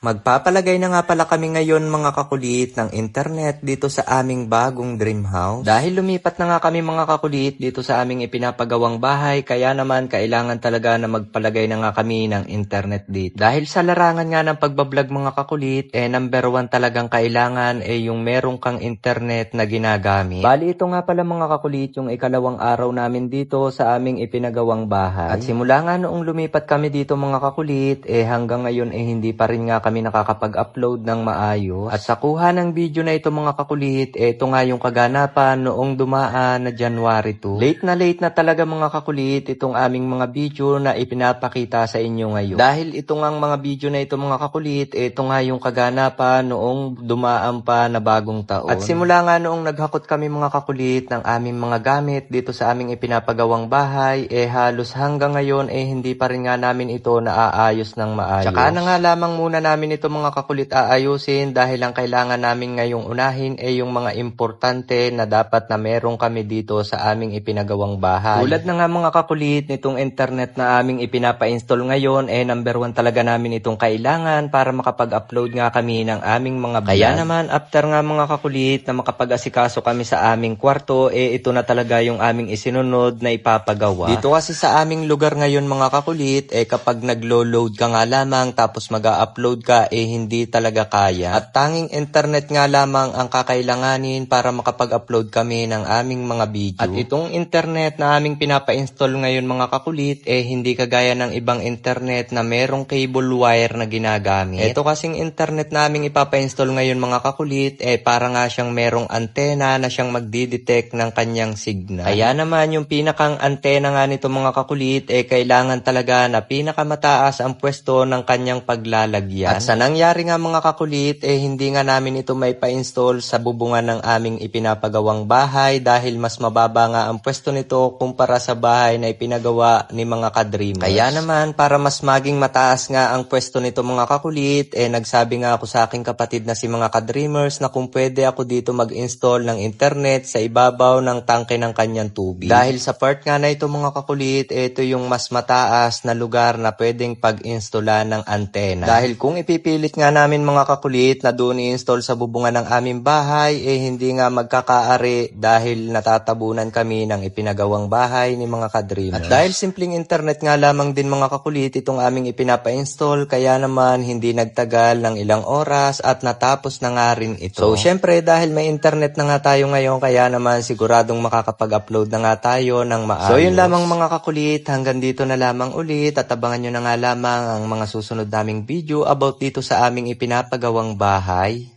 Magpapalagay na nga pala kami ngayon mga kakulit ng internet dito sa aming bagong dream house. Dahil lumipat na nga kami mga kakulit dito sa aming ipinapagawang bahay, kaya naman kailangan talaga na magpalagay na nga kami ng internet dito. Dahil sa larangan nga ng pagbablog mga kakulit, number 1 talagang kailangan yung merong kang internet na ginagamit. Bali ito nga pala mga kakulit yung ikalawang araw namin dito sa aming ipinagawang bahay. At simula nga noong lumipat kami dito mga kakulit, hanggang ngayon hindi pa rin nga kami nakakapag-upload ng maayos. At sa kuha ng video na ito mga kakulit, ito nga yung kaganapan noong dumaan na January 2. Late na talaga mga kakulit itong aming mga video na ipinapakita sa inyo ngayon. Dahil ito nga mga video na ito mga kakulit, ito nga yung kaganapan noong dumaan pa na bagong taon. At simula nga noong naghakot kami mga kakulit ng aming mga gamit dito sa aming ipinapagawang bahay, halos hanggang ngayon hindi pa rin nga namin ito naaayos ng maayos. Tsaka na nga lamang muna namin ito mga kakulit aayusin dahil ang kailangan namin ngayong unahin yung mga importante na dapat na meron kami dito sa aming ipinagawang bahay. Tulad na nga mga kakulit nitong internet na aming ipinapa-install ngayon, number 1 talaga namin itong kailangan para makapag-upload nga kami ng aming mga vlog. Kaya naman after nga mga kakulit na makapag-asikaso kami sa aming kwarto, ito na talaga yung aming isinunod na ipapagawa. Dito kasi sa aming lugar ngayon mga kakulit, kapag naglo-load ka nga lamang tapos mag-upload ka, hindi talaga kaya. At tanging internet nga lamang ang kakailanganin para makapag-upload kami ng aming mga video. At itong internet na aming pinapa-install ngayon mga kakulit, hindi kagaya ng ibang internet na merong cable wire na ginagamit. Ito kasing internet na aming ipapa-install ngayon mga kakulit, para nga siyang merong antena na siyang magdidetect ng kanyang signal. Kaya naman yung pinakang antena nga nito mga kakulit, kailangan talaga na pinakamataas ang pwesto ng kanyang paglalagyan. At sa nangyari nga mga kakulit, hindi nga namin ito may pa-install sa bubungan ng aming ipinapagawang bahay dahil mas mababa nga ang pwesto nito kumpara sa bahay na ipinagawa ni mga ka-dreamers. Kaya naman, para mas maging mataas nga ang pwesto nito mga kakulit, nagsabi nga ako sa aking kapatid na si mga ka-dreamers na kung pwede ako dito mag-install ng internet sa ibabaw ng tangke ng kanyang tubig. Dahil sa part nga na ito mga kakulit, ito yung mas mataas na lugar na pwedeng pag-installan ng antena. Dahil kung ipipilit nga namin mga kakulit na doon i-install sa bubungan ng aming bahay, hindi nga magkakaari dahil natatabunan kami ng ipinagawang bahay ni mga ka-dreamers. At dahil simpleng internet nga lamang din mga kakulit itong aming ipinapa-install, kaya naman hindi nagtagal ng ilang oras at natapos na nga rin ito. So syempre dahil may internet na nga tayo ngayon, kaya naman siguradong makakapag-upload na nga tayo ng maayos. So yun lamang mga kakulit, hanggang dito na lamang ulit at abangan nyo na nga lamang ang mga susunod naming video about dito sa aming ipinapagawang bahay.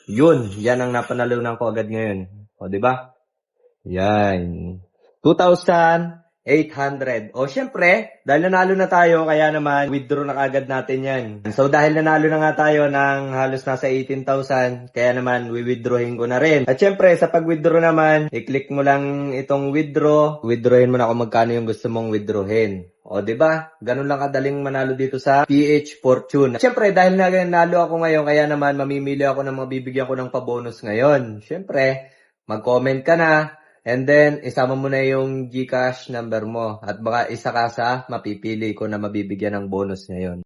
Yun, yan ang napanalunan ko agad ngayon. O, di ba? Yan. 2,800. O, syempre, dahil nanalo na tayo, kaya naman, withdraw na kagad natin yan. So, dahil nanalo na nga tayo ng halos nasa 18,000, kaya naman, withdrawin ko na rin. At syempre, sa pag-withdraw naman, i-click mo lang itong withdraw. Withdrawin mo na kung magkano yung gusto mong withdrawin. O, di ba? Ganun lang kadaling manalo dito sa PH Fortune. Siyempre, dahil nanalo ako ngayon, kaya naman mamimili ako ng mabibigyan ko ng pabonus ngayon. Siyempre, mag-comment ka na, and then, isama mo na yung GCash number mo. At baka isa ka sa mapipili ko na mabibigyan ng bonus ngayon.